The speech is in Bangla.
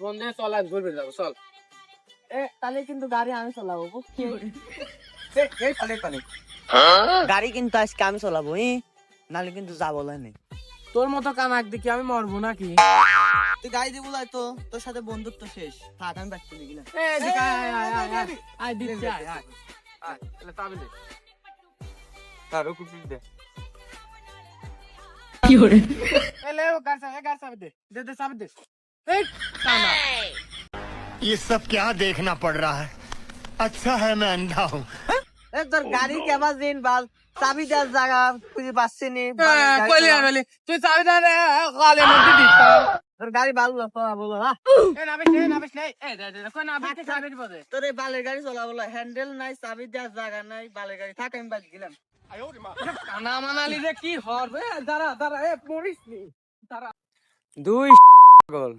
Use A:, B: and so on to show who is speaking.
A: ফোন দিয়ে চল আজ ঘুরবে যাবো চল।
B: তাহলে কিন্তু গাড়ি আমি চালাবো
A: এই পালে পালে
B: গাড়ি কিন্তু আজকে আমি চালাবো নাহলে কিন্তু যাবো না।
A: তোর মতো কানাক দেখি আমি মরবো নাকি?
B: তুই গাড়ি দিব তো তোর সাথে বন্ধুত্ব শেষ থাক আমি বাচ্চা গেলাম।
A: আয় দিচ্ছি আয় আয় আয় তাহলে চাবি দে। তারও কুপি দে। কি হরে? এলে ও গাড়ি চাবি দে। দে দে চাবি দে। এই কানা।
C: ये सब क्या देखना पड़ रहा है? अच्छा है मैं अंधा हूँ।
B: এ তোর গাড়ি কেমন দিন বাল চাবি দেওয়ার জায়গা খুঁজে পাচ্ছি নি।
A: কইলি আবেলি তুই চাবি দে গালে মধ্যে দিস।
B: তোর গাড়ি ভালো বলো হ্যাঁ।
A: এ নাবিস নেই এই দে দে কই নাবিস চাবি দিব দে।
B: তোর এই বালের গাড়ি চলাবো হ্যান্ডেল নাই চাবি দেওয়ার জায়গা নাই বালের গাড়ি থাক আমি বাড়ি গেলাম।
A: কানা মানালি রে কি হবে? দাঁড়া দাঁড়া এ মরিস নি দাঁড়া। দুই গল